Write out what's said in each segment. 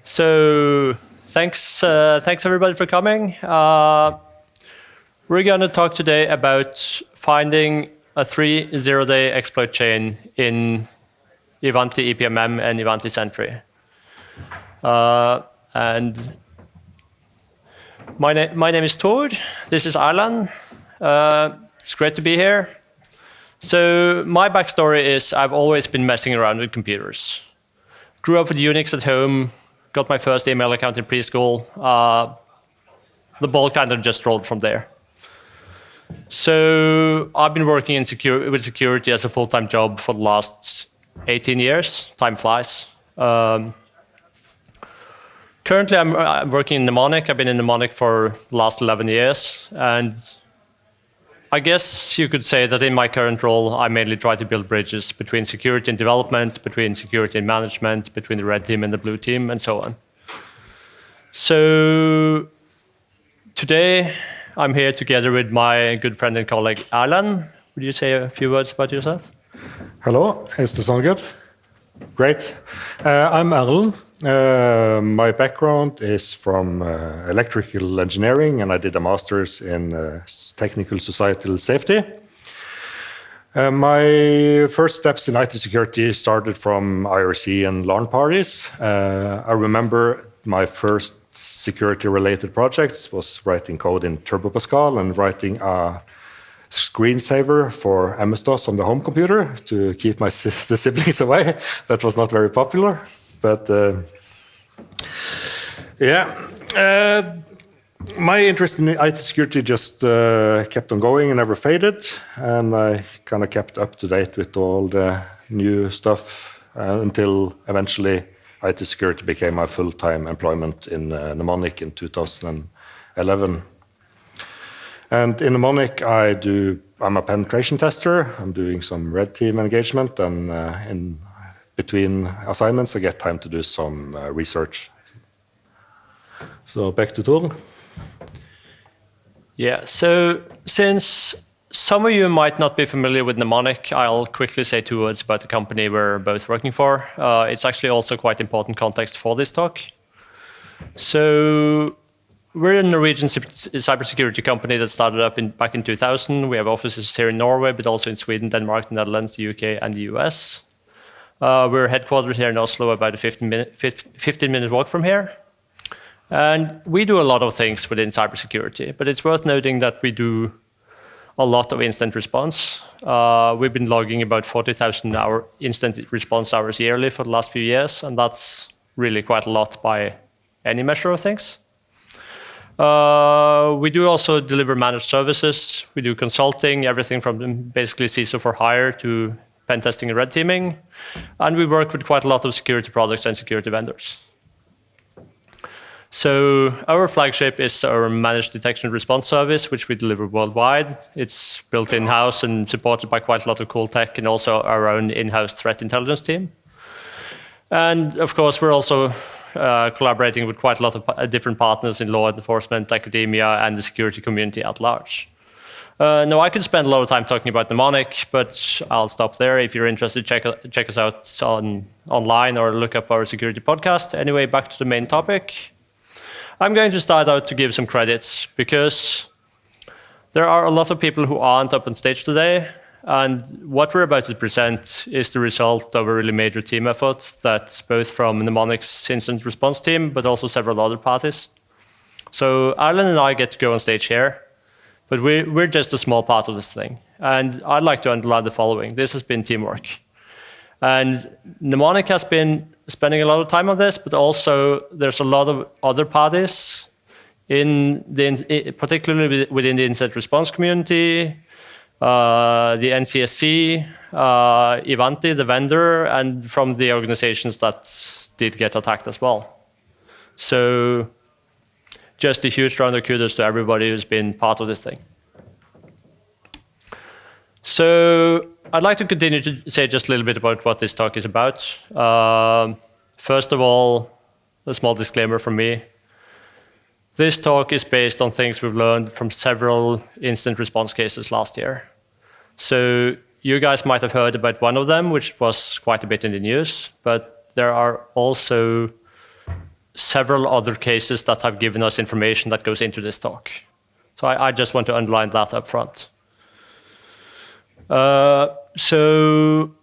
So thanks everybody for coming. We're going to talk today about finding a 3 zero-day exploit chain in Ivanti EPMM and Ivanti Sentry. And my name is Tor. This is Ilan. It's great to be here. So my backstory is I've always been messing around with computers. Grew up with Unix at home, got my first email account in preschool. The ball kind of just rolled from there. So I've been working with security as a full-time job for the last 18 years. Time flies. Currently, I'm working in mnemonic. I've been in mnemonic for the last 11 years. And I guess you could say that in my current role, I mainly try to build bridges between security and development, between security and management, between the red team and the blue team, and so on. So today, I'm here together with my good friend and colleague, Alan. Would you say a few words about yourself? Hello, is the sound good? Great. I'm Alan. My background is from electrical engineering, and I did a master's in technical societal safety. My first steps in IT security started from IRC and LAN parties. I remember my first security-related projects was writing code in Turbo Pascal and writing a screensaver for MS-DOS on the home computer to keep the siblings away. That was not very popular, but my interest in IT security just kept on going and never faded, and I kind of kept up to date with all the new stuff until eventually IT security became my full-time employment in Mnemonic in 2011. And in Mnemonic, I'm a penetration tester. I'm doing some red team engagement, and in between assignments, I get time to do some research. So back to Tor. Yeah, so since some of you might not be familiar with Mnemonic, I'll quickly say 2 words about the company we're both working for. It's actually also quite important context for this talk. So we're a Norwegian cybersecurity company that started up back in 2000. We have offices here in Norway, but also in Sweden, Denmark, the Netherlands, the UK, and the US. We're headquartered here in Oslo, about a 15-minute walk from here. And we do a lot of things within cybersecurity, but it's worth noting that we do a lot of instant response. We've been logging about 40,000 instant response hours yearly for the last few years, and that's really quite a lot by any measure of things. We do also deliver managed services. We do consulting, everything from basically CISA for hire to pen testing and red teaming. And we work with quite a lot of security products and security vendors. So our flagship is our managed detection and response service, which we deliver worldwide. It's built in-house and supported by quite a lot of cool tech and also our own in-house threat intelligence team. And of course, we're also collaborating with quite a lot of different partners in law enforcement, academia, and the security community at large. Now, I could spend a lot of time talking about Mnemonic, but I'll stop there. If you're interested, check us out online or look up our security podcast. Anyway, back to the main topic. I'm going to start out to give some credits because there are a lot of people who aren't up on stage today, and what we're about to present is the result of a really major team effort that's both from Mnemonic's incident response team, but also several other parties. So Alan and I get to go on stage here, but we're just a small part of this thing. And I'd like to underline the following. This has been teamwork. And Mnemonic has been spending a lot of time on this, but also there's a lot of other parties, particularly within the incident response community, the NCSC, Ivanti, the vendor, and from the organizations that did get attacked as well. So just a huge round of kudos to everybody who's been part of this thing. So I'd like to continue to say just a little bit about what this talk is about. First of all, a small disclaimer from me. This talk is based on things we've learned from several incident response cases last year. So you guys might have heard about one of them, which was quite a bit in the news, but there are also several other cases that have given us information that goes into this talk. So I just want to underline that up front. So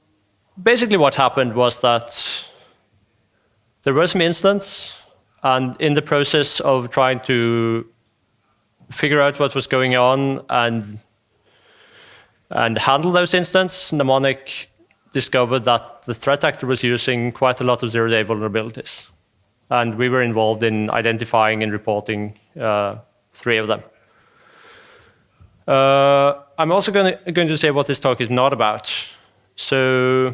basically what happened was that there was some instance, and in the process of trying to figure out what was going on and handle those instances, Mnemonic discovered that the threat actor was using quite a lot of zero-day vulnerabilities. And we were involved in identifying and reporting 3 of them. I'm also going to say what this talk is not about. So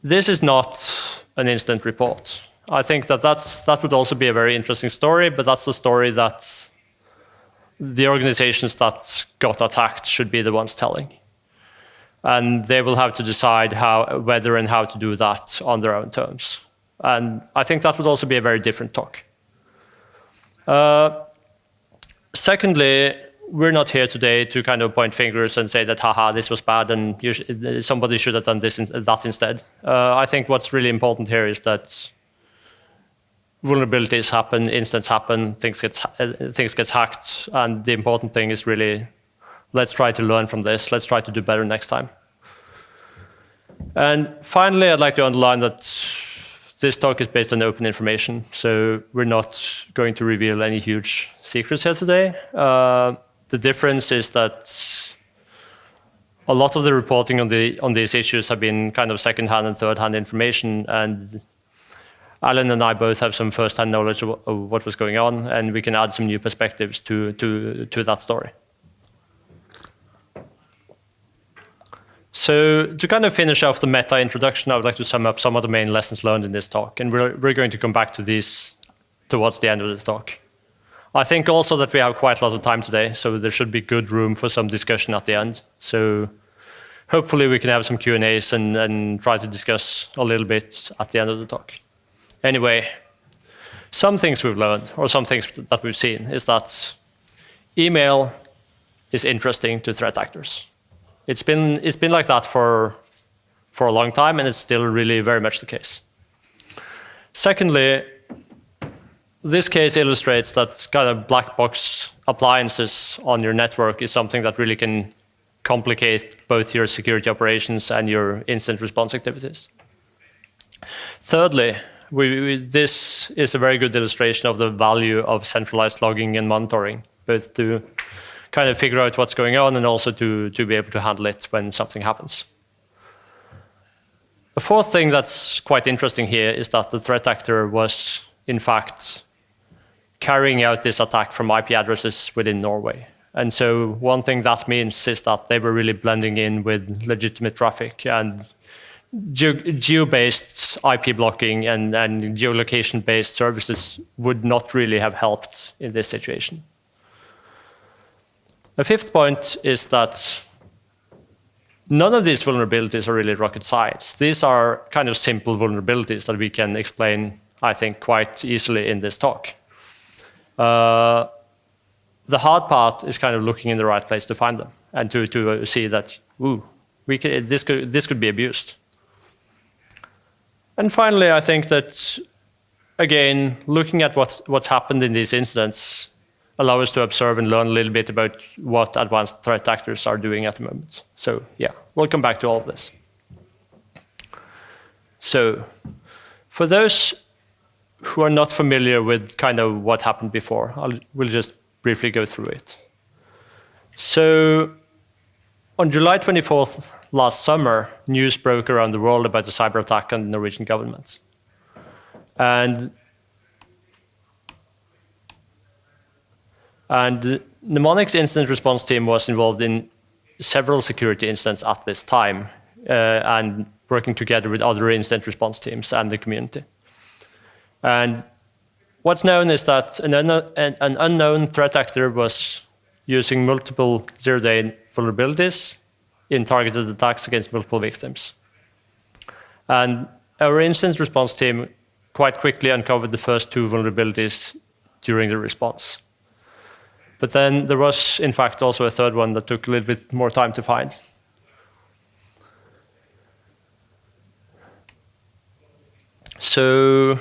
this is not an incident report. I think that would also be a very interesting story, but that's the story that the organizations that got attacked should be the ones telling. And they will have to decide whether and how to do that on their own terms. And I think that would also be a very different talk. Secondly, we're not here today to kind of point fingers and say that, haha, this was bad and somebody should have done that instead. I think what's really important here is that vulnerabilities happen, incidents happen, things get hacked, and the important thing is really, let's try to learn from this, let's try to do better next time. And finally, I'd like to underline that this talk is based on open information, so we're not going to reveal any huge secrets here today. The difference is that a lot of the reporting on these issues have been kind of second-hand and third-hand information, and Alan and I both have some first-hand knowledge of what was going on, and we can add some new perspectives to that story. So to kind of finish off the meta introduction, I would like to sum up some of the main lessons learned in this talk, and we're going to come back to these towards the end of this talk. I think also that we have quite a lot of time today, so there should be good room for some discussion at the end. So hopefully we can have some Q&As and try to discuss a little bit at the end of the talk. Anyway, some things we've learned, or some things that we've seen, is that email is interesting to threat actors. It's been like that for a long time, and it's still really very much the case. Secondly, this case illustrates that kind of black box appliances on your network is something that really can complicate both your security operations and your incident response activities. Thirdly, this is a very good illustration of the value of centralized logging and monitoring, both to kind of figure out what's going on and also to be able to handle it when something happens. The fourth thing that's quite interesting here is that the threat actor was, in fact, carrying out this attack from IP addresses within Norway. And so one thing that means is that they were really blending in with legitimate traffic, and geo-based IP blocking and geolocation-based services would not really have helped in this situation. The fifth point is that none of these vulnerabilities are really rocket science. These are kind of simple vulnerabilities that we can explain, I think, quite easily in this talk. The hard part is kind of looking in the right place to find them and to see that, ooh, this could be abused. And finally, I think that, again, looking at what's happened in these incidents allow us to observe and learn a little bit about what advanced threat actors are doing at the moment. So yeah, we'll come back to all of this. So for those who are not familiar with kind of what happened before, we'll just briefly go through it. So on July 24th last summer, news broke around the world about the cyber attack on the Norwegian government. And Mnemonic's incident response team was involved in several security incidents at this time, and working together with other incident response teams and the community. And what's known is that an unknown threat actor was using multiple zero-day vulnerabilities in targeted attacks against multiple victims. And our incident response team quite quickly uncovered the first 2 vulnerabilities during the response. But then there was, in fact, also a third one that took a little bit more time to find. So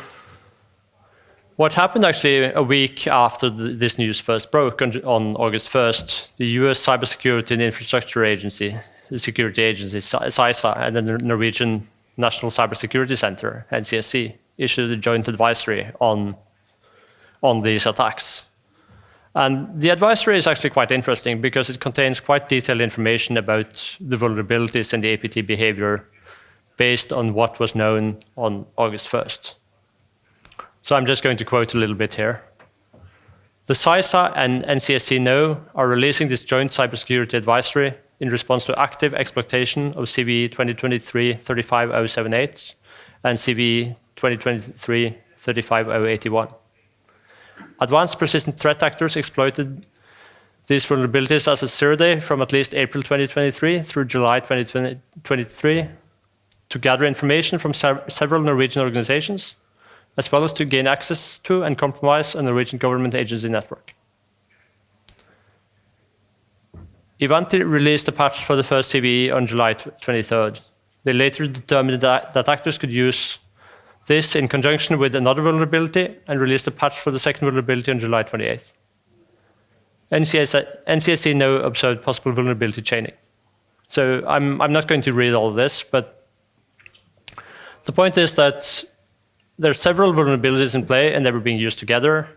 What happened actually a week after this news first broke on August 1st, the US Cybersecurity and Infrastructure Agency, the security agency CISA, and the Norwegian National Cybersecurity Center, NCSC, issued a joint advisory on these attacks. And the advisory is actually quite interesting because it contains quite detailed information about the vulnerabilities and the APT behavior based on what was known on August 1st. So I'm just going to quote a little bit here. The CISA and NCSC now are releasing this joint cybersecurity advisory in response to active exploitation of CVE 2023-35078 and CVE 2023-35081. Advanced persistent threat actors exploited these vulnerabilities as a zero-day from at least April 2023 through July 2023 to gather information from several Norwegian organizations, as well as to gain access to and compromise a Norwegian government agency network. Ivanti released a patch for the first CVE on July 23rd. They later determined that actors could use this in conjunction with another vulnerability and released a patch for the second vulnerability on July 28th. NCSC now observed possible vulnerability chaining. So I'm not going to read all of this, but the point is that there are several vulnerabilities in play and they were being used together.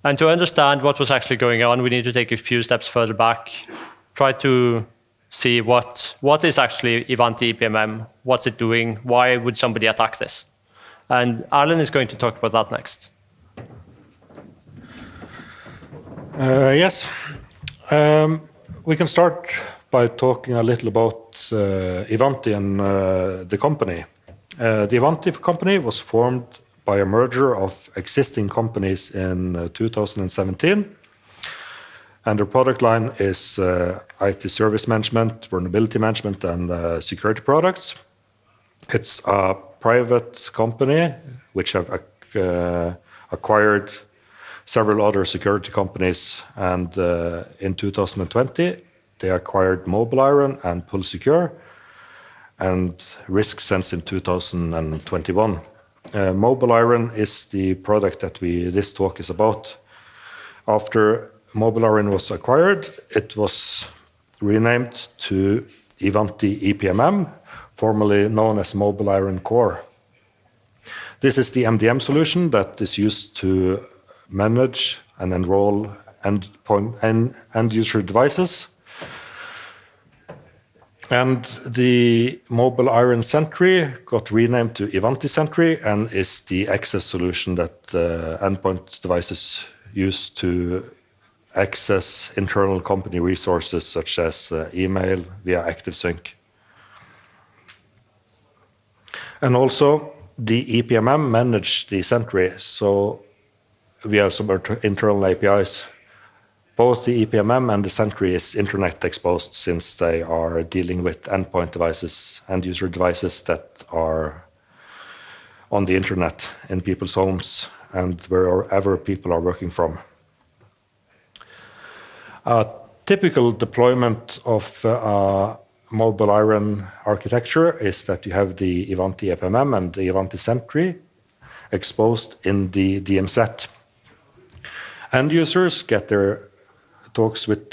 And to understand what was actually going on, we need to take a few steps further back, try to see what is actually Ivanti EPMM, what's it doing, why would somebody attack this? And Alan is going to talk about that next. Yes. We can start by talking a little about Ivanti and the company. The Ivanti company was formed by a merger of existing companies in 2017. And their product line is IT service management, vulnerability management, and security products. It's a private company which have acquired several other security companies. And in 2020, they acquired Mobileiron and PullSecure, and RiskSense in 2021. Mobileiron is the product that this talk is about. After Mobileiron was acquired, it was renamed to Ivanti EPMM, formerly known as Mobileiron Core. This is the MDM solution that is used to manage and enroll end-user devices. And the Mobileiron Sentry got renamed to Ivanti Sentry and is the access solution that endpoint devices use to access internal company resources such as email via ActiveSync. And also, the EPMM manage the Sentry, so we have some internal APIs. Both the EPMM and the Sentry is internet exposed since they are dealing with endpoint devices, end-user devices that are on the internet in people's homes and wherever people are working from. A typical deployment of Mobileiron architecture is that you have the Ivanti EPMM and the Ivanti Sentry exposed in the DM set. End users get their talks with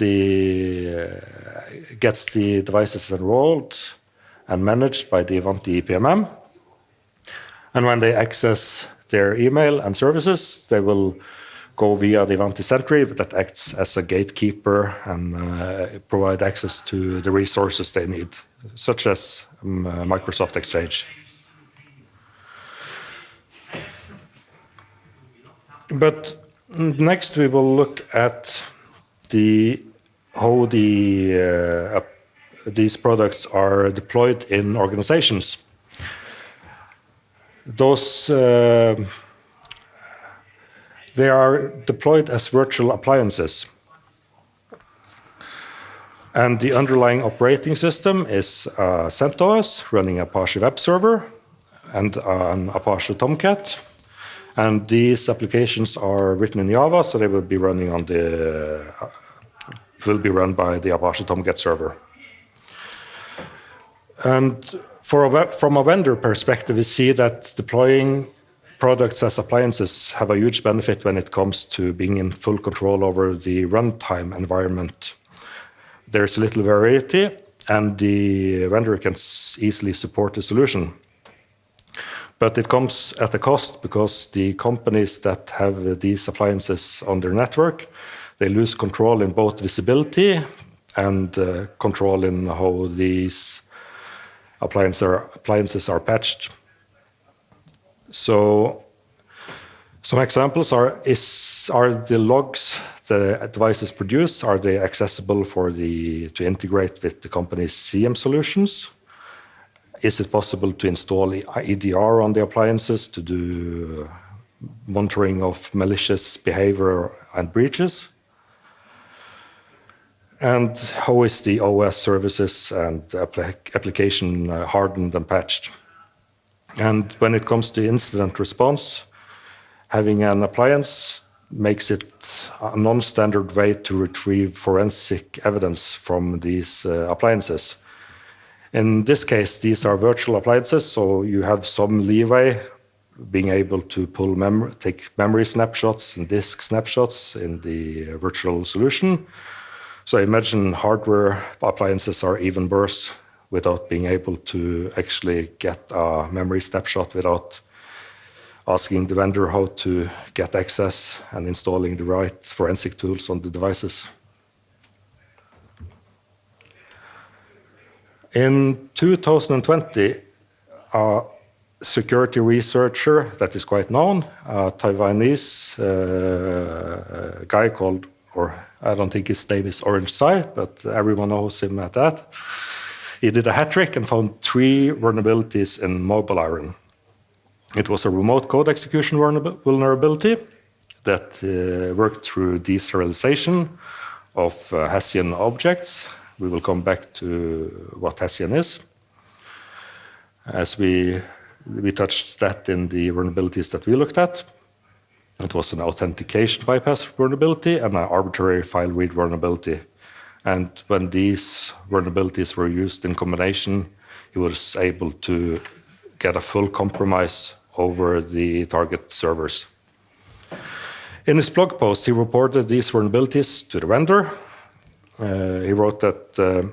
gets the devices enrolled and managed by the Ivanti EPMM. And when they access their email and services, they will go via the Ivanti Sentry that acts as a gatekeeper and provide access to the resources they need, such as Microsoft Exchange. But next we will look at how these products are deployed in organizations. They are deployed as virtual appliances. And the underlying operating system is CentOS running Apache Web Server and an Apache Tomcat. And these applications are written in Java, so they will be running run by the Apache Tomcat server. And from a vendor perspective, we see that deploying products as appliances have a huge benefit when it comes to being in full control over the runtime environment. There's little variety, and the vendor can easily support the solution. But it comes at a cost, because the companies that have these appliances on their network, they lose control in both visibility and control in how these appliances are patched. So some examples are the logs the devices produce, are they accessible to integrate with the company's CM solutions? Is it possible to install EDR on the appliances to do monitoring of malicious behavior and breaches? And how is the OS services and application hardened and patched? And when it comes to incident response, having an appliance makes it a non-standard way to retrieve forensic evidence from these appliances. In this case, these are virtual appliances, so you have some leeway being able to take memory snapshots and disk snapshots in the virtual solution. So imagine hardware appliances are even worse without being able to actually get a memory snapshot without asking the vendor how to get access and installing the right forensic tools on the devices. In 2020, a security researcher that is quite known, a Taiwanese guy called, or I don't think his name is Orange Sai, but everyone knows him at that. He did a hat trick and found 3 vulnerabilities in Mobileiron. It was a remote code execution vulnerability that worked through deserialization of Hessian objects. We will come back to what Hessian is, as we touched that in the vulnerabilities that we looked at. It was an authentication bypass vulnerability and an arbitrary file read vulnerability. And when these vulnerabilities were used in combination, he was able to get a full compromise over the target servers. In his blog post, he reported these vulnerabilities to the vendor. He wrote that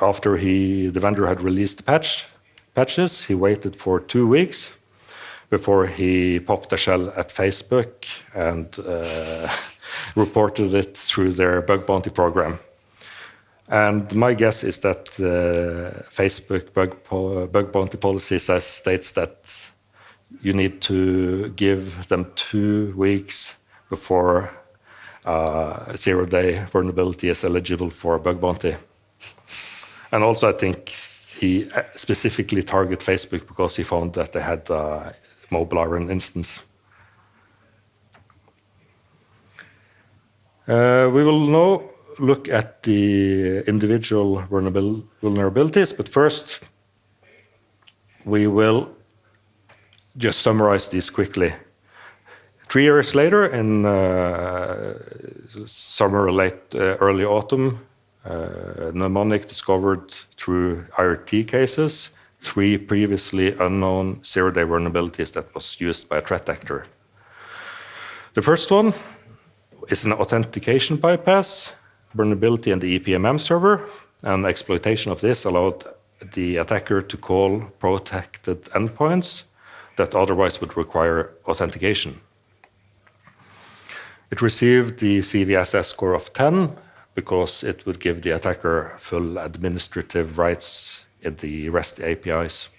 after the vendor had released the patches, he waited for 2 weeks before he popped a shell at Facebook and reported it through their bug bounty program. And my guess is that Facebook bug bounty policy states that you need to give them 2 weeks before a 0-day vulnerability is eligible for a bug bounty. And also, I think he specifically targeted Facebook because he found that they had a Mobileiron instance. We will now look at the individual vulnerabilities, but first we will just summarize these quickly. 3 years later, in summer, early autumn, Mnemonic discovered through IRT cases 3 previously unknown 0-day vulnerabilities that was used by a threat actor. The first one is an authentication bypass vulnerability in the EPMM server, and exploitation of this allowed the attacker to call protected endpoints that otherwise would require authentication. It received the CVSS score of 10 because it would give the attacker full administrative rights in the REST APIs.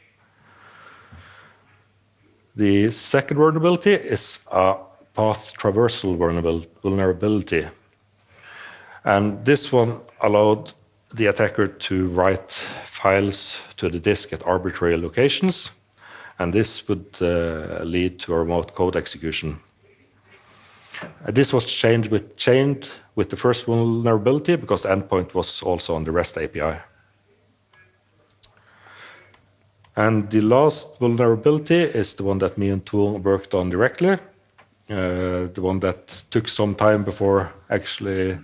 The second vulnerability is a path traversal vulnerability. And this one allowed the attacker to write files to the disk at arbitrary locations, and this would lead to a remote code execution. This was chained with the first vulnerability because the endpoint was also on the REST API. And the last vulnerability is the one that me and Tool worked on directly, the one that took some time before actually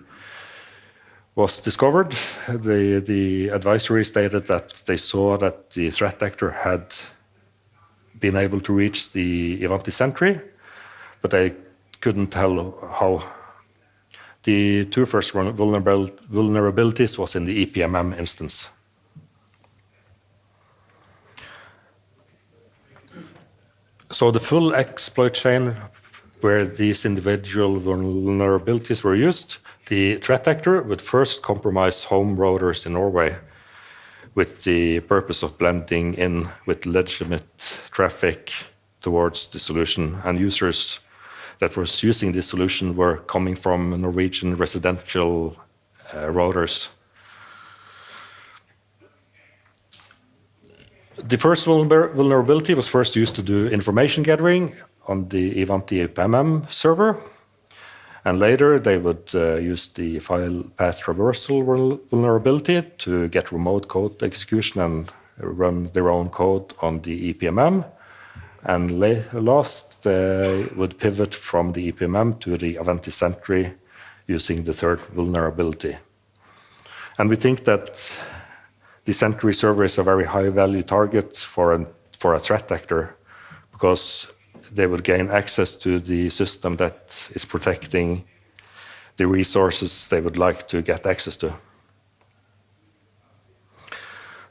was discovered. The advisory stated that they saw that the threat actor had been able to reach the Ivanti Sentry, but they couldn't tell how. The two first vulnerabilities was in the EPMM instance. So the full exploit chain where these individual vulnerabilities were used, the threat actor would first compromise home routers in Norway with the purpose of blending in with legitimate traffic towards the solution, and users that was using this solution were coming from Norwegian residential routers. The first vulnerability was first used to do information gathering on the Ivanti EPMM server, and later they would use the file path traversal vulnerability to get remote code execution and run their own code on the EPMM. And last, they would pivot from the EPMM to the Ivanti Sentry using the third vulnerability. And we think that the Sentry server is a very high-value target for a threat actor, because they would gain access to the system that is protecting the resources they would like to get access to.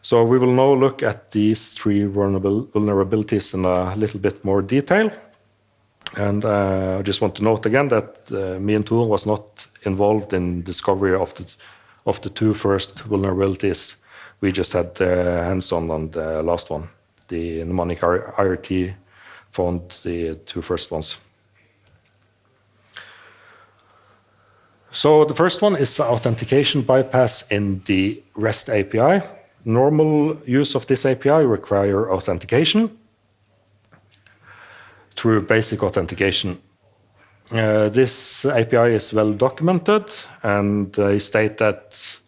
So we will now look at these three vulnerabilities in a little bit more detail. And I just want to note again that me and Tor was not involved in discovery of the two first vulnerabilities. We just had hands-on the last one. The mnemonic IRT found the two first ones. So the first one is authentication bypass in the REST API. Normal use of this API require authentication through basic authentication. This API is well documented, and they state that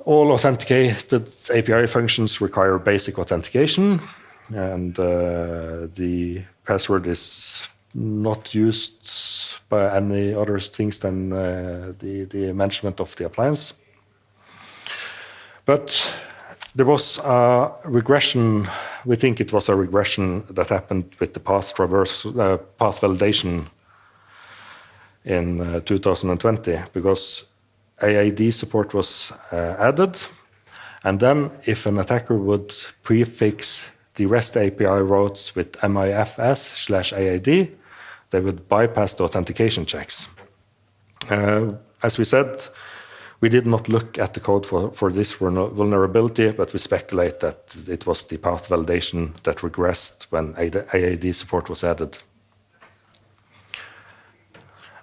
all authenticated API functions require basic authentication, and the password is not used by any other things than the management of the appliance. But there was a regression. We think it was a regression that happened with the path validation in 2020, because AAD support was added, and then if an attacker would prefix the REST API routes with MIFS/AAD, they would bypass the authentication checks. As we said, we did not look at the code for this vulnerability, but we speculate that it was the path validation that regressed when AAD support was added.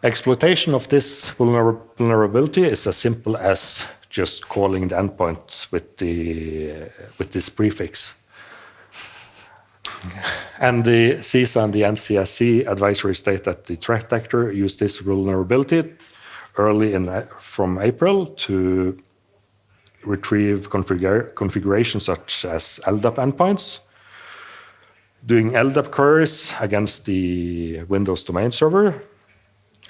Exploitation of this vulnerability is as simple as just calling the endpoint with this prefix. And the CISA and the NCSC advisory state that the threat actor used this vulnerability early from April to retrieve configurations such as LDAP endpoints, doing LDAP queries against the Windows domain server,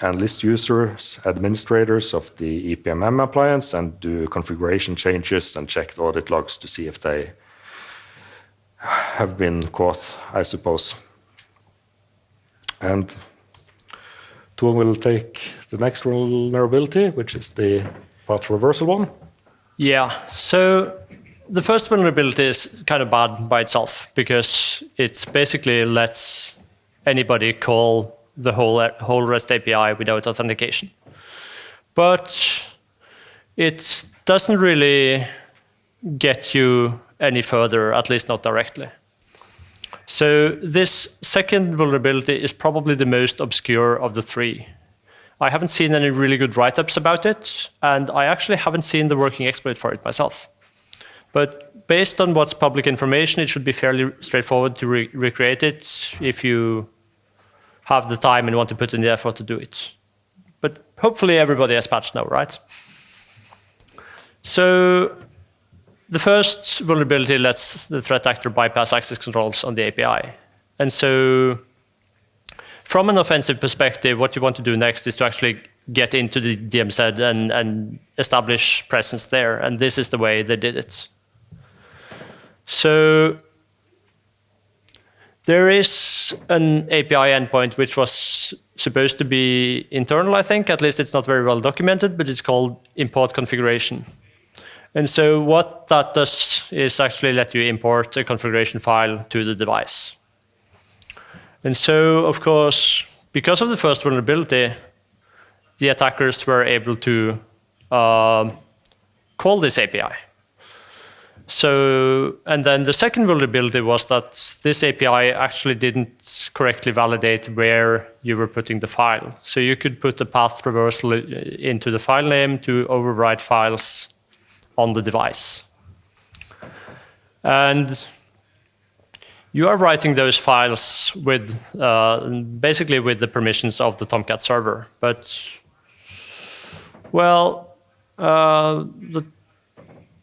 and list users, administrators of the EPMM appliance, and do configuration changes and check the audit logs to see if they have been caught, I suppose. And Tor will take the next vulnerability, which is the path traversal one. Yeah, so the first vulnerability is kind of bad by itself, because it basically lets anybody call the whole REST API without authentication. But it doesn't really get you any further, at least not directly. So this second vulnerability is probably the most obscure of the three. I haven't seen any really good write-ups about it, and I actually haven't seen the working exploit for it myself. But based on what's public information, it should be fairly straightforward to recreate it if you have the time and want to put in the effort to do it. But hopefully everybody has patched now, right? So the first vulnerability lets the threat actor bypass access controls on the API. And so from an offensive perspective, what you want to do next is to actually get into the DMZ and establish presence there. And this is the way they did it. So There is an API endpoint which was supposed to be internal, I think. At least it's not very well documented, but it's called import configuration. And so what that does is actually let you import a configuration file to the device. And so, of course, because of the first vulnerability, the attackers were able to call this API. So, and then the second vulnerability was that this API actually didn't correctly validate where you were putting the file. So you could put a path traversal into the file name to overwrite files on the device. And you are writing those files with basically with the permissions of the Tomcat server. But, well, the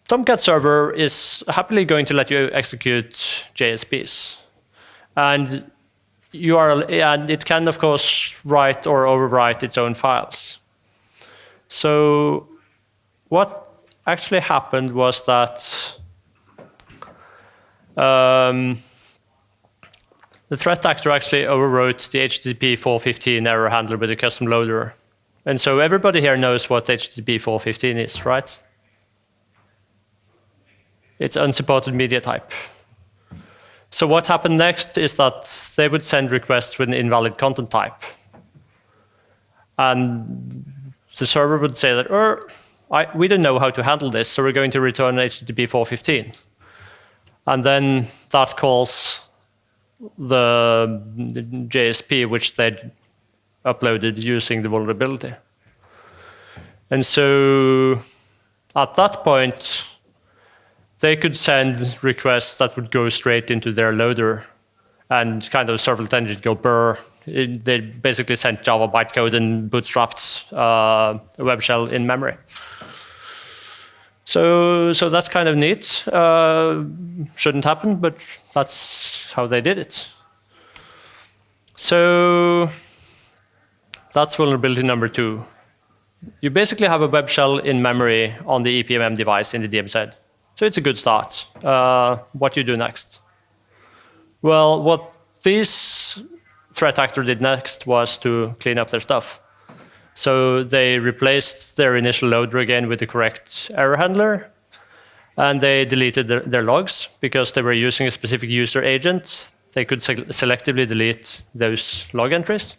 Tomcat server is happily going to let you execute JSPs. And it can, of course, write or overwrite its own files. So what actually happened was that the threat actor actually overwrote the HTTP 415 error handler with a custom loader. And so everybody here knows what HTTP 415 is, right? It's unsupported media type. So what happened next is that they would send requests with an invalid content type. And the server would say that, we don't know how to handle this, so we're going to return HTTP 415. And then that calls the JSP, which they'd uploaded using the vulnerability. And so at that point, they could send requests that would go straight into their loader and kind of servlet engine go burr. They basically sent Java bytecode and bootstrapped a Webshell in memory. So that's kind of neat. Shouldn't happen, but that's how they did it. So that's vulnerability number 2. You basically have a Webshell in memory on the EPMM device in the DMZ. So it's a good start. What do you do next? Well, what this threat actor did next was to clean up their stuff. So they replaced their initial loader again with the correct error handler, and they deleted their logs because they were using a specific user agent. They could selectively delete those log entries.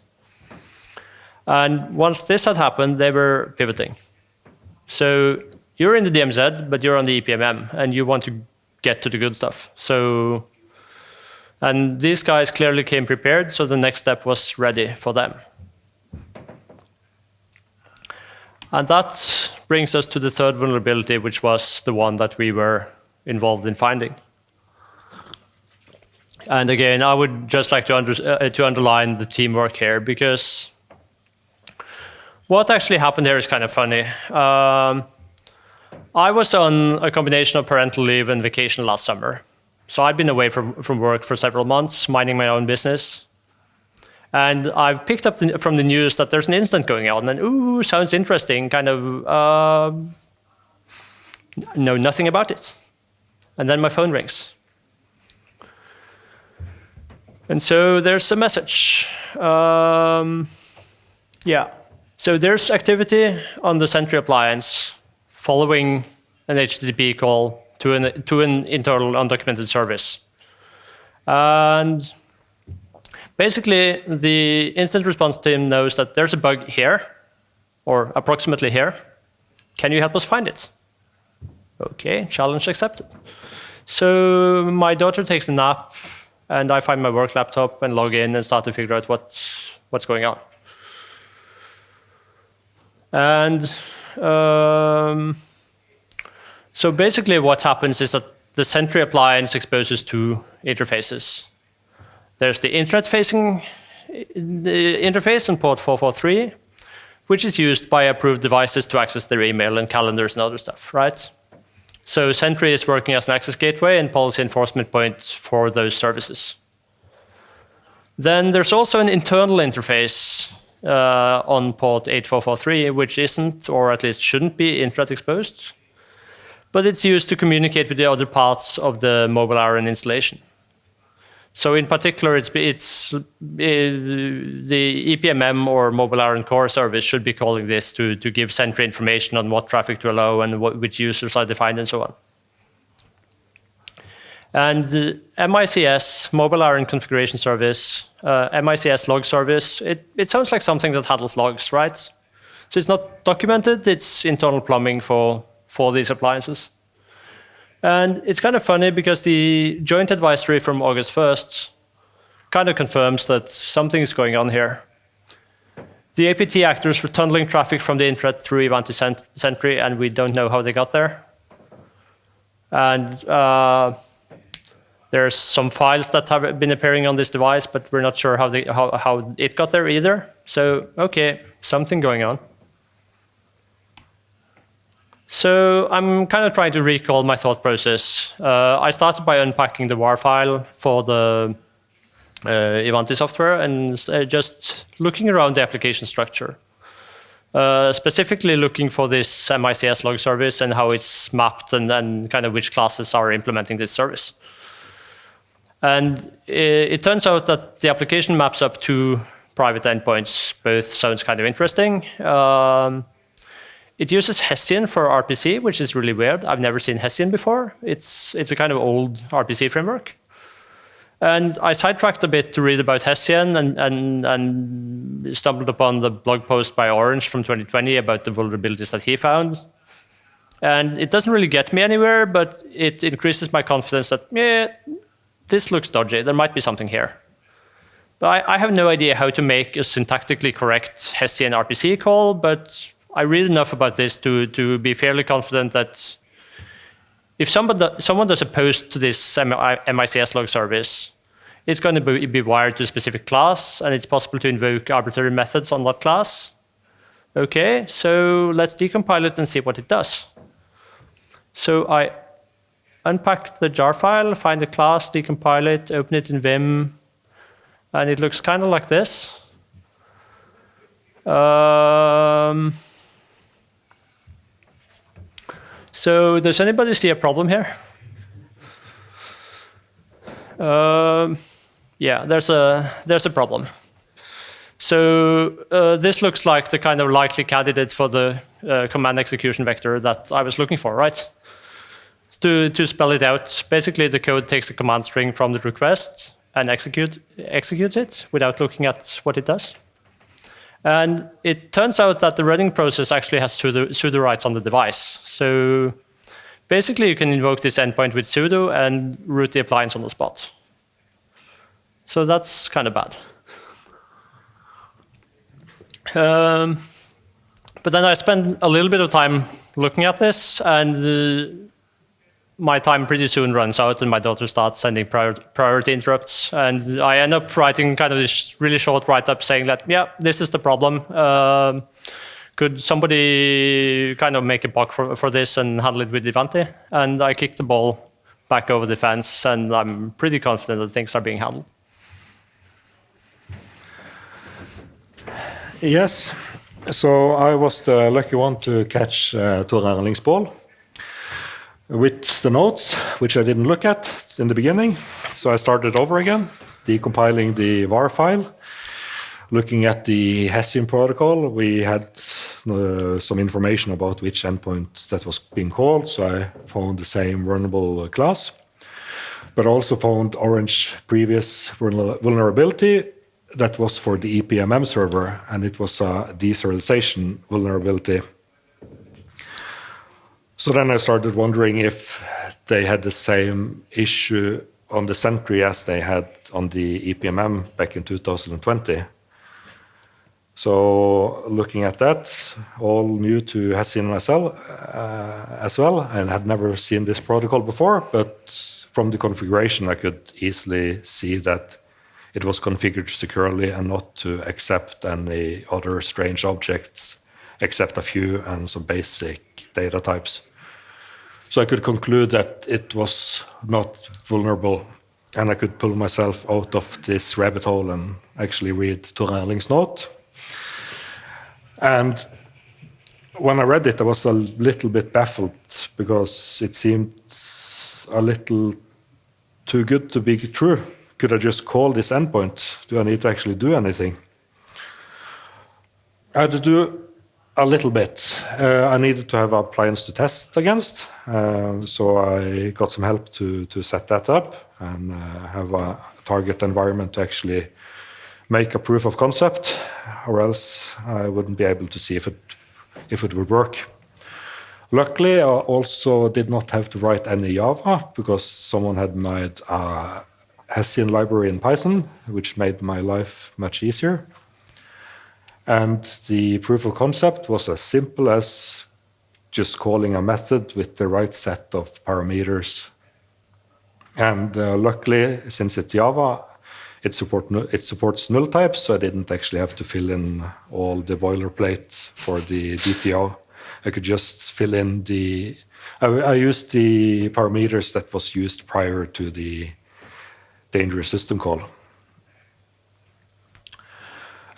And once this had happened, they were pivoting. So you're in the DMZ, but you're on the EPMM, and you want to get to the good stuff. So, and these guys clearly came prepared, so the next step was ready for them. And that brings us to the third vulnerability, which was the one that we were involved in finding. And again, I would just like to underline the teamwork here, because what actually happened here is kind of funny. I was on a combination of parental leave and vacation last summer. So I'd been away from work for several months, minding my own business. And I've picked up from the news that there's an incident going on, and ooh, sounds interesting, kind of know nothing about it. And then my phone rings. And so there's a message. Yeah, so there's activity on the Sentry appliance following an HTTP call to an internal undocumented service. And basically, the incident response team knows that there's a bug here, or approximately here. Can you help us find it? Okay, challenge accepted. So my daughter takes a nap, and I find my work laptop and log in and start to figure out what's going on. And so basically what happens is that the Sentry appliance exposes 2 interfaces. There's the internet-facing interface on port 443, which is used by approved devices to access their email and calendars and other stuff, right? So Sentry is working as an access gateway and policy enforcement point for those services. Then there's also an internal interface on port 8443, which isn't, or at least shouldn't be, internet exposed, but it's used to communicate with the other parts of the Mobileiron installation. So in particular, the EPMM or Mobileiron Core service should be calling this to give Sentry information on what traffic to allow and which users are defined and so on. And the MICS, Mobileiron Configuration Service, MICS log service, it sounds like something that handles logs, right? So it's not documented, it's internal plumbing for these appliances. And it's kind of funny because the joint advisory from August 1st kind of confirms that something is going on here. The APT actors were tunneling traffic from the internet through Ivanti Sentry, and we don't know how they got there. And there's some files that have been appearing on this device, but we're not sure how it got there either. So, okay, something going on. So I'm kind of trying to recall my thought process. I started by unpacking the WAR file for the Ivanti software and just looking around the application structure. Specifically looking for this MICS log service and how it's mapped and kind of which classes are implementing this service. And it turns out that the application maps up to private endpoints. Both sounds kind of interesting. It uses Hessian for RPC, which is really weird. I've never seen Hessian before. It's a kind of old RPC framework. And I sidetracked a bit to read about Hessian and stumbled upon the blog post by Orange from 2020 about the vulnerabilities that he found. And it doesn't really get me anywhere, but it increases my confidence that, yeah, this looks dodgy. There might be something here. But I have no idea how to make a syntactically correct Hessian RPC call, but I read enough about this to be fairly confident that if someone does a post to this MICS log service, it's going to be wired to a specific class, and it's possible to invoke arbitrary methods on that class. Okay, so let's decompile it and see what it does. So I unpack the jar file, find the class, decompile it, open it in Vim, and it looks kind of like this. So does anybody see a problem here? Yeah, there's a problem. So this looks like the kind of likely candidate for the command execution vector that I was looking for, right? To spell it out, basically the code takes a command string from the request and executes it without looking at what it does. And it turns out that the running process actually has sudo rights on the device. So basically you can invoke this endpoint with sudo and root the appliance on the spot. So that's kind of bad. But then I spent a little bit of time looking at this, and my time pretty soon runs out and my daughter starts sending priority interrupts, and I end up writing kind of this really short write-up saying that, yeah, this is the problem. Could somebody kind of make a bug for this and handle it with Ivanti? And I kicked the ball back over the fence, and I'm pretty confident that things are being handled. Yes, so I was the lucky one to catch Tor E's ball with the notes, which I didn't look at in the beginning. So I started over again, decompiling the var file, looking at the Hessian protocol. We had some information about which endpoint that was being called, so I found the same vulnerable class, but also found Orange previous vulnerability that was for the EPMM server, and it was a deserialization vulnerability. So then I started wondering if they had the same issue on the Sentry as they had on the EPMM back in 2020. So looking at that, all new to Hessian myself as well, and had never seen this protocol before, but from the configuration I could easily see that it was configured securely and not to accept any other strange objects, except a few and some basic data types. So I could conclude that it was not vulnerable, and I could pull myself out of this rabbit hole and actually read Tor E's note. And when I read it, I was a little bit baffled because it seemed a little too good to be true. could I just call this endpoint? Do I need to actually do anything? I had to do a little bit. I needed to have an appliance to test against, so I got some help to set that up and have a target environment to actually make a proof of concept, or else I wouldn't be able to see if it would work. Luckily, I also did not have to write any Java because someone had made a Hessian library in Python, which made my life much easier. And the proof of concept was as simple as just calling a method with the right set of parameters. And luckily, since it's Java, it supports null types, so I didn't actually have to fill in all the boilerplate for the DTO. I could just fill in I used the parameters that was used prior to the dangerous system call.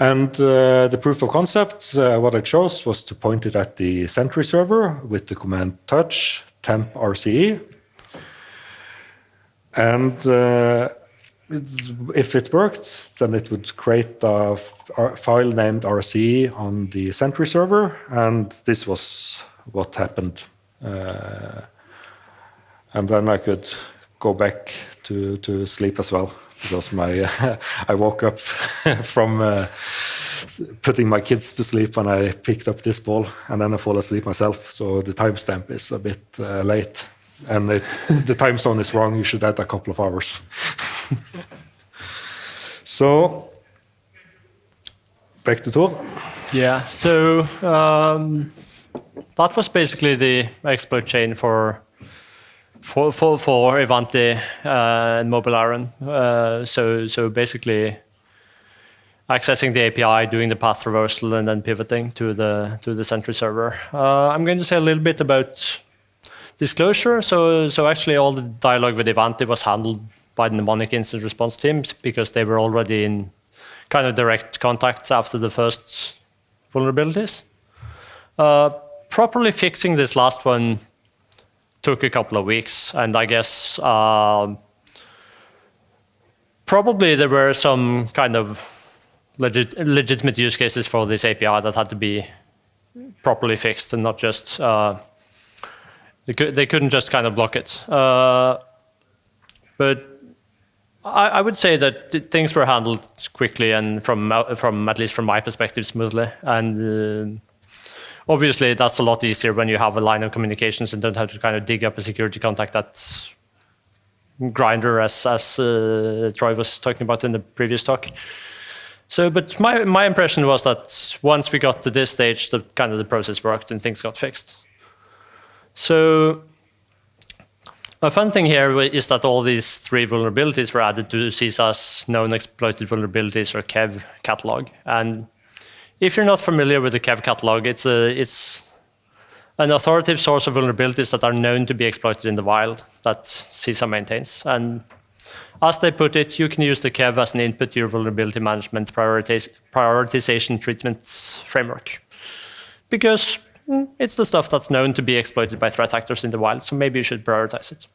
And the proof of concept, what I chose was to point it at the Sentry server with the command touch temp RCE. And if it worked, then it would create a file named RCE on the Sentry server, and this was what happened. And then I could go back to sleep as well, because I woke up from putting my kids to sleep and I picked up this ball, and then I fall asleep myself, so the timestamp is a bit late. And the time zone is wrong, you should add a couple of hours. So, back to Tor. Yeah, so that was basically the exploit chain for Ivanti and Mobileiron. So basically accessing the API, doing the path traversal, and then pivoting to the Sentry server. I'm going to say a little bit about disclosure. So actually all the dialogue with Ivanti was handled by the mnemonic incident response teams because they were already in kind of direct contact after the first vulnerabilities. Properly fixing this last one took a couple of weeks, and I guess probably there were some kind of legitimate use cases for this API that had to be properly fixed and not just they couldn't just kind of block it. But I would say that things were handled quickly and from at least from my perspective smoothly. And obviously that's a lot easier when you have a line of communications and don't have to kind of dig up a security contact that's Grinder, as Troy was talking about in the previous talk. So, but my impression was that once we got to this stage, the process worked and things got fixed. So a fun thing here is that all these 3 vulnerabilities were added to CISA's known exploited vulnerabilities, or KEV catalog. And if you're not familiar with the KEV catalog, it's an authoritative source of vulnerabilities that are known to be exploited in the wild that CISA maintains. And as they put it, you can use the KEV as an input to your vulnerability management prioritization treatment framework, because it's the stuff that's known to be exploited by threat actors in the wild, so maybe you should prioritize it.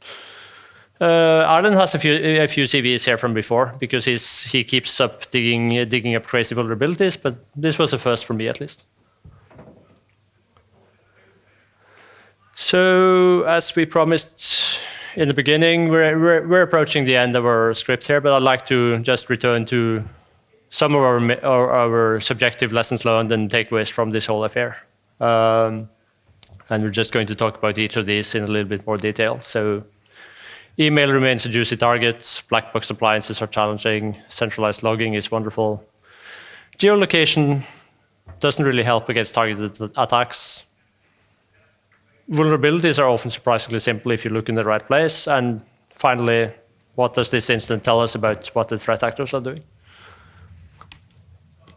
Arlen has a few CVs here from before, because he keeps up digging up crazy vulnerabilities, but this was a first for me at least. So, as we promised in the beginning, we're approaching the end of our script here, but I'd like to just return to some of our subjective lessons learned and takeaways from this whole affair. And we're just going to talk about each of these in a little bit more detail. So, email remains a juicy target. Black box appliances are challenging. Centralized logging is wonderful. Geolocation doesn't really help against targeted attacks. Vulnerabilities are often surprisingly simple if you look in the right place. And finally, what does this incident tell us about what the threat actors are doing?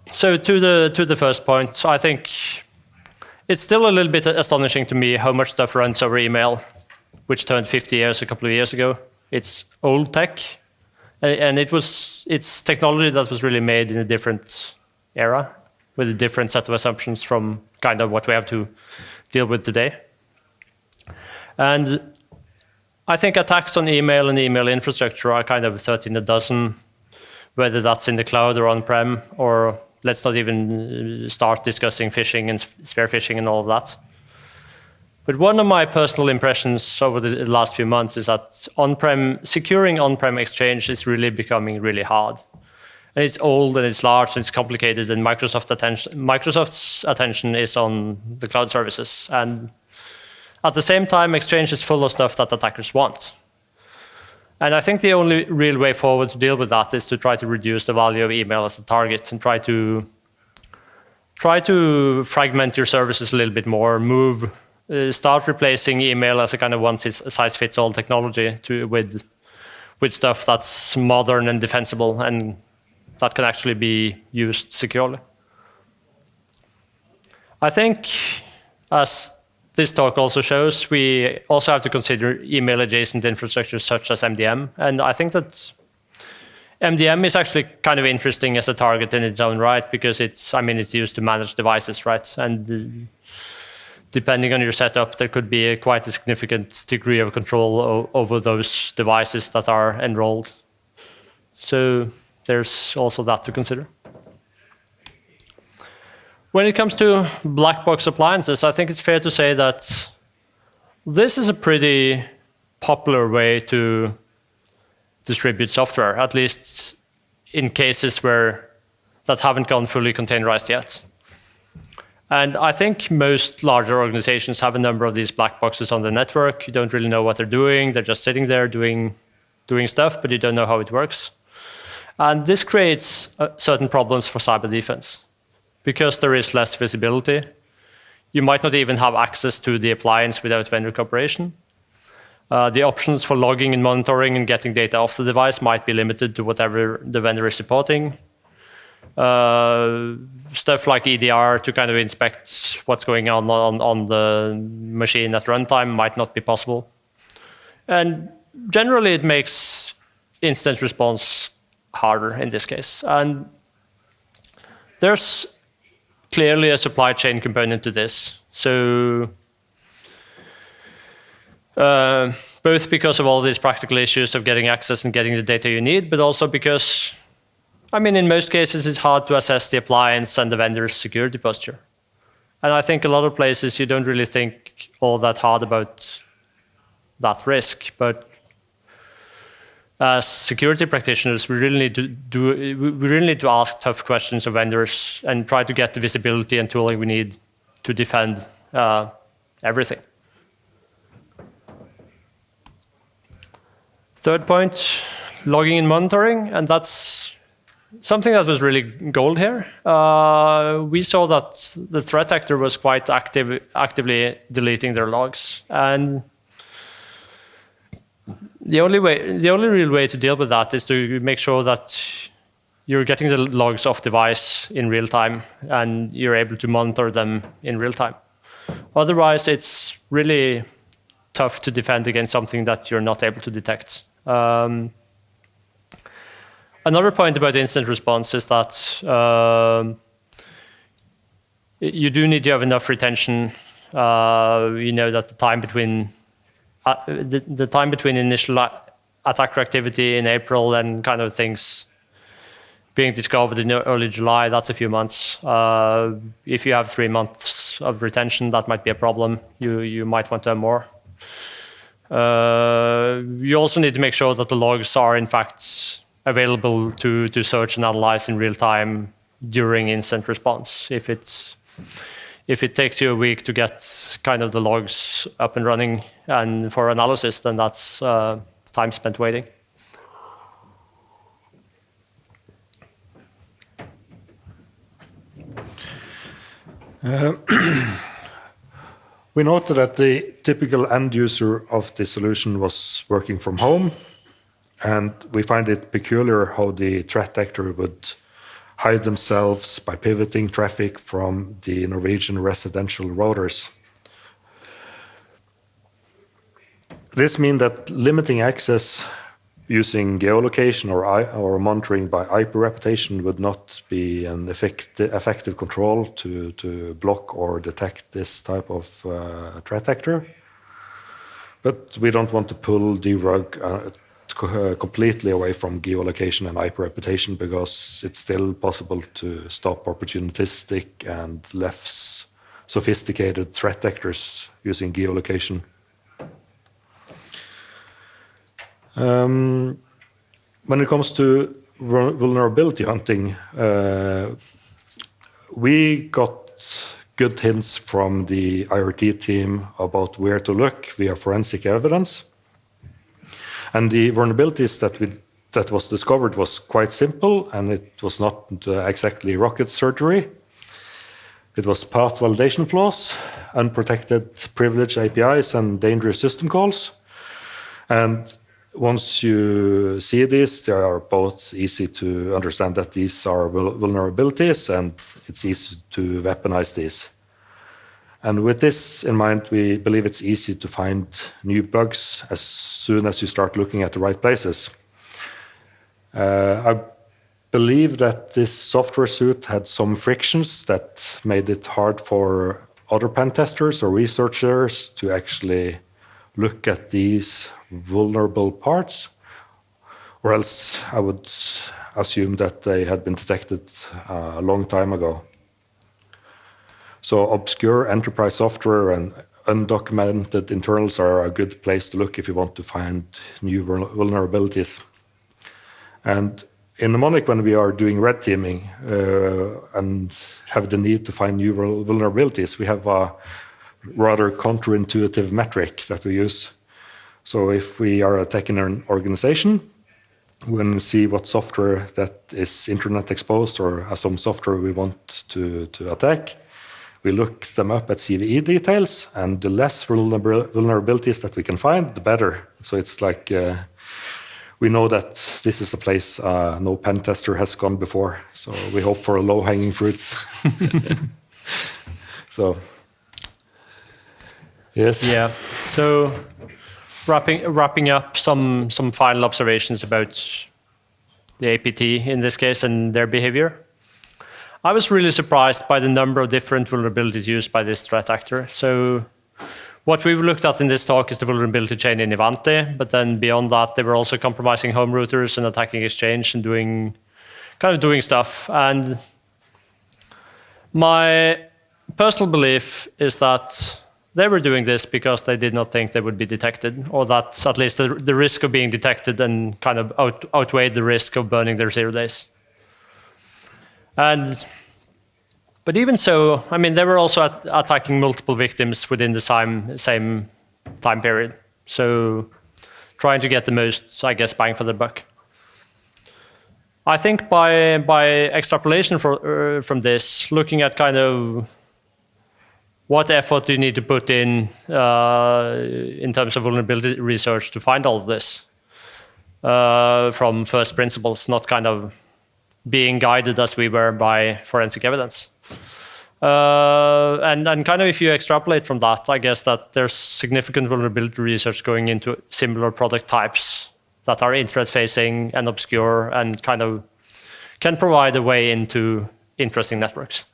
So to the first point, I think it's still a little bit astonishing to me how much stuff runs over email, which turned 50 years a couple of years ago. It's old tech, and it's technology that was really made in a different era with a different set of assumptions from kind of what we have to deal with today. And I think attacks on email and email infrastructure are kind of 13 a dozen, whether that's in the cloud or on-prem, or let's not even start discussing phishing and spear phishing and all of that. But one of my personal impressions over the last few months is that securing on-prem Exchange is really becoming really hard. And it's old and it's large and it's complicated, and Microsoft's attention is on the cloud services. And at the same time, Exchange is full of stuff that attackers want. And I think the only real way forward to deal with that is to try to reduce the value of email as a target and try to fragment your services a little bit more, start replacing email as a kind of one-size-fits-all technology with stuff that's modern and defensible and that can actually be used securely. I think, as this talk also shows, we also have to consider email-adjacent infrastructure such as MDM. And I think that MDM is actually kind of interesting as a target in its own right, because it's used to manage devices, right? And depending on your setup, there could be quite a significant degree of control over those devices that are enrolled. So there's also that to consider. When it comes to black box appliances, I think it's fair to say that this is a pretty popular way to distribute software, at least in cases that haven't gone fully containerized yet. And I think most larger organizations have a number of these black boxes on the network. You don't really know what they're doing. They're just sitting there doing stuff, but you don't know how it works. And this creates certain problems for cyber defense. Because there is less visibility, you might not even have access to the appliance without vendor cooperation. The options for logging and monitoring and getting data off the device might be limited to whatever the vendor is supporting. Stuff like EDR to kind of inspect what's going on the machine at runtime might not be possible. And generally, it makes incident response harder in this case. And there's clearly a supply chain component to this. So both because of all these practical issues of getting access and getting the data you need, but also because, in most cases, it's hard to assess the appliance and the vendor's security posture. And I think a lot of places you don't really think all that hard about that risk, but as security practitioners, we really need to ask tough questions of vendors and try to get the visibility and tooling we need to defend everything. Third point, logging and monitoring, and that's something that was really gold here. We saw that the threat actor was quite actively deleting their logs, and the only real way to deal with that is to make sure that you're getting the logs off device in real time and you're able to monitor them in real time. Otherwise, it's really tough to defend against something that you're not able to detect. Another point about incident response is that you do need to have enough retention. That the time between initial attacker activity in April and kind of things being discovered in early July, that's a few months. If you have 3 months of retention, that might be a problem. You might want to have more. You also need to make sure that the logs are in fact available to search and analyze in real time during incident response. If it takes you a week to get kind of the logs up and running and for analysis, then that's time spent waiting. We noted that the typical end user of the solution was working from home, and we find it peculiar how the threat actor would hide themselves by pivoting traffic from the Norwegian residential routers. This means that limiting access using geolocation or monitoring by IP reputation would not be an effective control to block or detect this type of threat actor. But we don't want to pull the rug completely away from geolocation and IP reputation, because it's still possible to stop opportunistic and less sophisticated threat actors using geolocation. When it comes to vulnerability hunting, we got good hints from the IRT team about where to look via forensic evidence. And the vulnerabilities that was discovered was quite simple, and it was not exactly rocket surgery. It was path validation flaws, unprotected privileged APIs, and dangerous system calls. And once you see these, they are both easy to understand that these are vulnerabilities, and it's easy to weaponize these. And with this in mind, we believe it's easy to find new bugs as soon as you start looking at the right places. I believe that this software suite had some frictions that made it hard for other pen testers or researchers to actually look at these vulnerable parts, or else I would assume that they had been detected a long time ago. So obscure enterprise software and undocumented internals are a good place to look if you want to find new vulnerabilities. And in Mnemonic, when we are doing red teaming and have the need to find new vulnerabilities, we have a rather counterintuitive metric that we use. So if we are attacking an organization, when we see what software that is internet exposed or some software we want to attack, we look them up at CVE details, and the less vulnerabilities that we can find, the better. So it's like we know that this is a place no pen tester has gone before. So we hope for low-hanging fruits. So, yes. Yeah. So wrapping up some final observations about the APT in this case and their behavior. I was really surprised by the number of different vulnerabilities used by this threat actor. So what we've looked at in this talk is the vulnerability chain in Ivanti, but then beyond that, they were also compromising home routers and attacking Exchange and doing stuff. And my personal belief is that they were doing this because they did not think they would be detected, or that at least the risk of being detected and kind of outweighed the risk of burning their 0 days. But even so, I mean, they were also attacking multiple victims within the same time period. So trying to get the most, I guess, bang for the buck. I think by extrapolation from this, looking at kind of what effort do you need to put in terms of vulnerability research to find all of this from first principles, not kind of being guided as we were by forensic evidence. And kind of if you extrapolate from that, I guess that there's significant vulnerability research going into similar product types that are internet-facing and obscure and kind of can provide a way into interesting networks.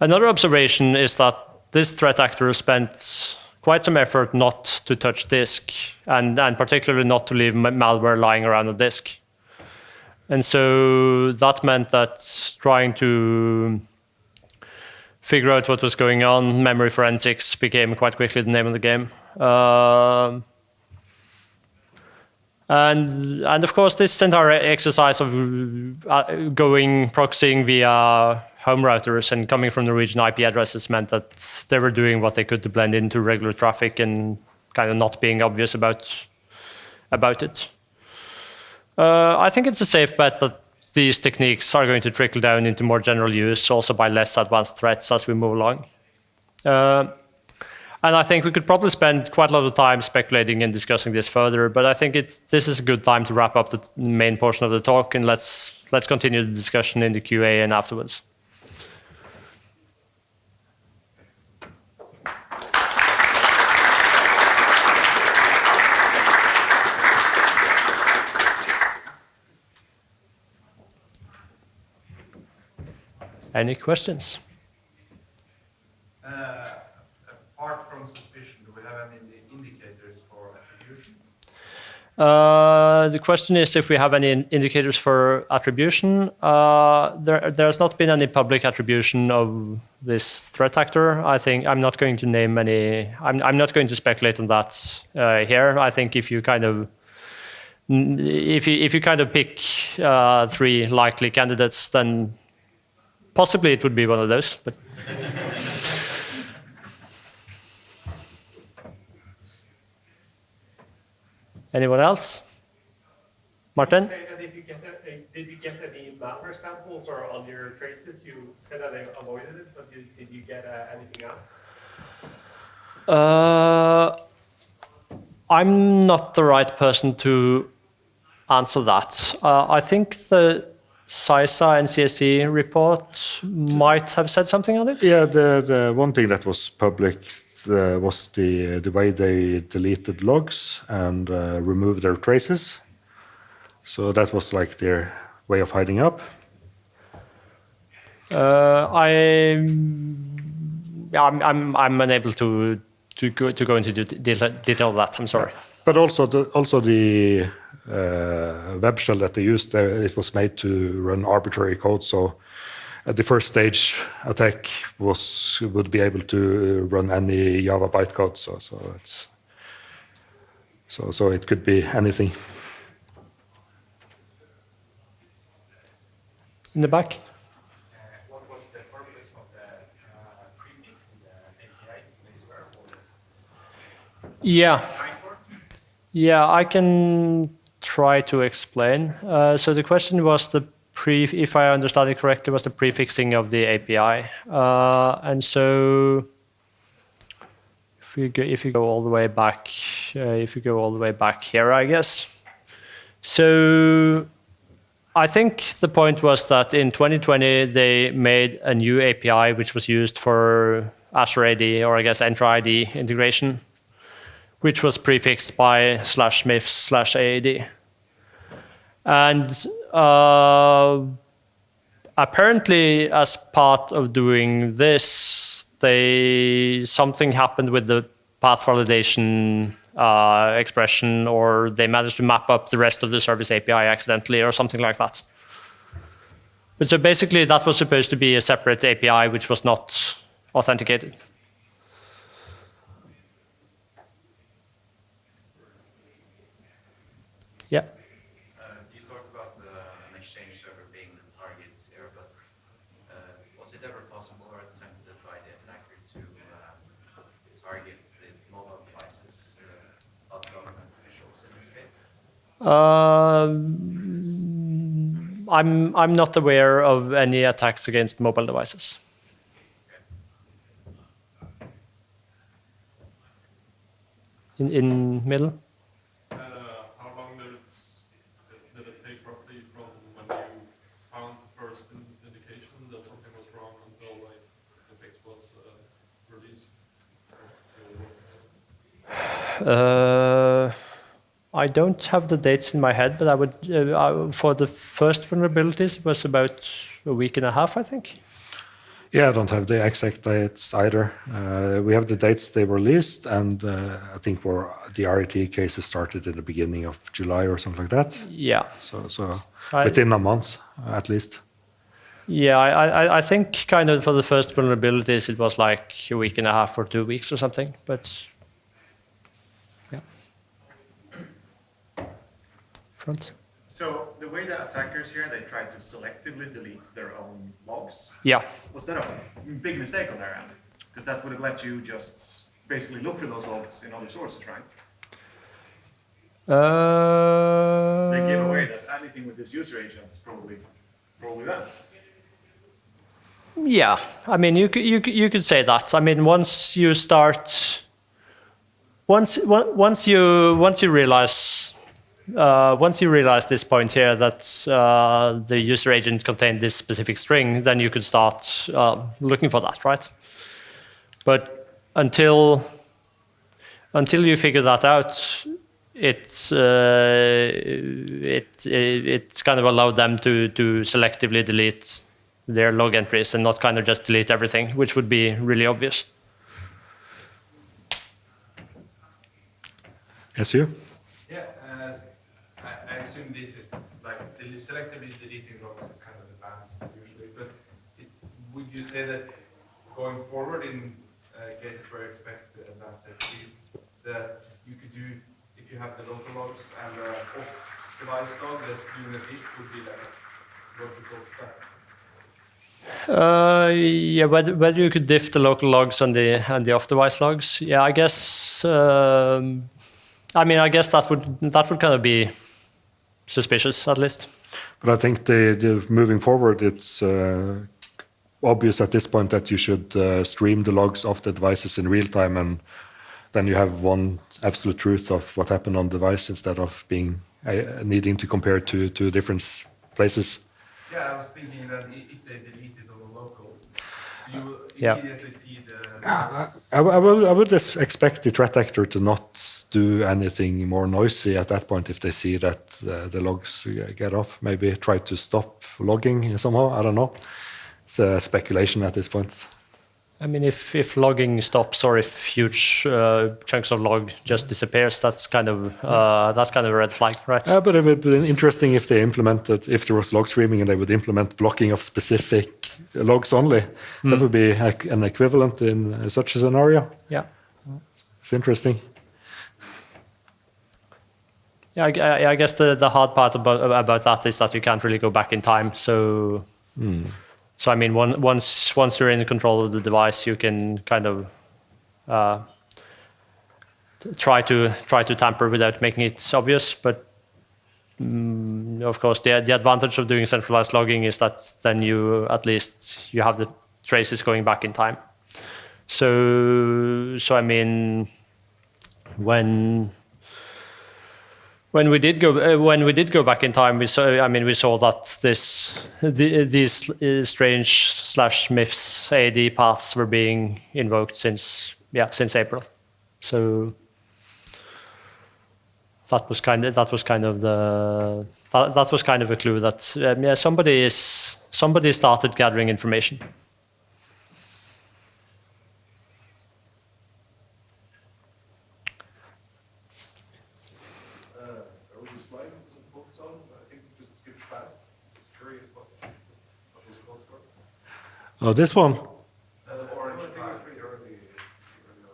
Another observation is that this threat actor spent quite some effort not to touch disk, and particularly not to leave malware lying around the disk. And so that meant that trying to figure out what was going on, memory forensics became quite quickly the name of the game. And of course, this entire exercise of proxying via home routers and coming from Norwegian IP addresses meant that they were doing what they could to blend into regular traffic and kind of not being obvious about it. I think it's a safe bet that these techniques are going to trickle down into more general use, also by less advanced threats as we move along. And I think we could probably spend quite a lot of time speculating and discussing this further, but I think this is a good time to wrap up the main portion of the talk, and let's continue the discussion in the QA and afterwards. Any questions? Apart from suspicion, do we have The question is if we have any indicators for attribution. There's not been any public attribution of this threat actor. I think I'm not going to name any. I'm not going to speculate on that here. I think if you kind of pick 3 likely candidates, then possibly it would be one of those. But anyone else? Martin? Say that if you did you get any malware samples or on your traces? You said that they avoided it, but did you get anything out? I'm not the right person to answer that. I think the CISA and CSE report might have said something on it. Yeah, the one thing that was public was the way they deleted logs and removed their traces. So that was like their way of hiding up. I'm unable to go into detail of that. I'm sorry. But also the Webshell that they used, it was made to run arbitrary code. So at the first stage attack would be able to run any Java bytecode. So it could be anything. In the back. What was the purpose of the prefixing the API to these variables? Yeah, I can try to explain. So the question was if I understand it correctly, was the prefixing of the API. And so if you go all the way back, here, I guess. So I think the point was that in 2020 they made a new API which was used for Azure AD, or I guess Entra ID integration, which was prefixed by /mif/AAD. And apparently, as part of doing this, something happened with the path validation expression, or they managed to map up the rest of the service API accidentally, or something like that. But so basically, that was supposed to be a separate API which was not authenticated. Yeah. You talked about an exchange server being the target here, but was it ever possible or attempted by the attacker to target the mobile devices of government officials in this case? I'm not aware of any attacks against mobile devices. In middle. How long did it take roughly from when you found the first indication that something was wrong until the fix was released? I don't have the dates in my head, but I would for the first vulnerabilities it was about a week and a half, I think. Yeah, I don't have the exact dates either. We have the dates they were released, and I think the RET cases started in the beginning of July or something like that. Yeah. So within a month, at least. Yeah, I think kind of for the first vulnerabilities it was like a week and a half or 2 weeks or something, but yeah. Front. So the way the attackers here, they try to selectively delete their own logs. Yeah. Was that a big mistake on their end? Because that would have let you just basically look for those logs in other sources, right? They give away that anything with this user agent is probably that. Yeah, I mean you could say that. I mean once you realize this point here that the user agent contained this specific string, then you could start looking for that, right? But until you figure that out, it's kind of allowed them to selectively delete their log entries and not kind of just delete everything, which would be really obvious. Yes, you? Yeah, I assume this is like selectively deleting logs is kind of advanced usually, but would you say that going forward in cases where you expect advanced FTs, that you could do, if you have the local logs and the off-device log, that's doing a diff would be like a logical step? Yeah, whether you could diff the local logs and the off-device logs. Yeah, I guess. I mean, I guess that would kind of be suspicious at least. But I think the moving forward, it's obvious at this point that you should stream the logs of the devices in real time, and then you have one absolute truth of what happened on the device instead of being needing to compare to different places. Yeah, I was thinking that if they delete it on the local, so you will Yeah. immediately see the. I would expect the threat actor to not do anything more noisy at that point if they see that the logs get off. Maybe try to stop logging somehow. I don't know. It's a speculation at this point. I mean, if logging stops or if huge chunks of log just disappears, that's kind of a red flag, right? But it would be interesting if they implemented, if there was log streaming and they would implement blocking of specific logs only. That would be an equivalent in such a scenario. Yeah. It's interesting. Yeah, I guess the hard part about that is that you can't really go back in time. So. So I mean, once you're in control of the device, you can kind of try to tamper without making it obvious. But of course, the advantage of doing centralized logging is that then you at least you have the traces going back in time. So I mean, when we did go back in time, we saw that these strange /MIFS AD paths were being invoked since April. So that was kind of a clue that somebody started gathering information. Oh, this one?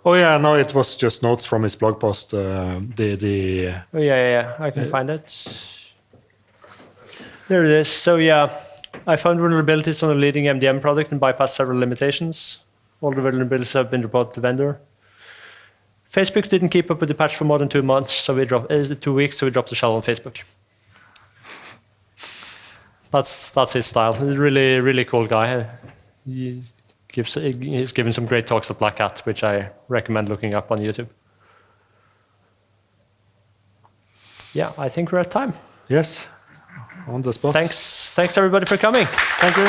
Oh yeah, no, it was just notes from his blog post. Oh, yeah, I can find it. There it is. So yeah, I found vulnerabilities on a leading MDM product and bypassed several limitations. All the vulnerabilities have been reported to vendor. Facebook didn't keep up with the patch for more than 2 months, so we dropped 2 weeks, so we dropped the shell on Facebook. That's his style. He's a really cool guy. He's given some great talks at Black Hat, which I recommend looking up on YouTube. Yeah, I think we're at time. Yes, on the spot. Thanks everybody for coming. Thank you.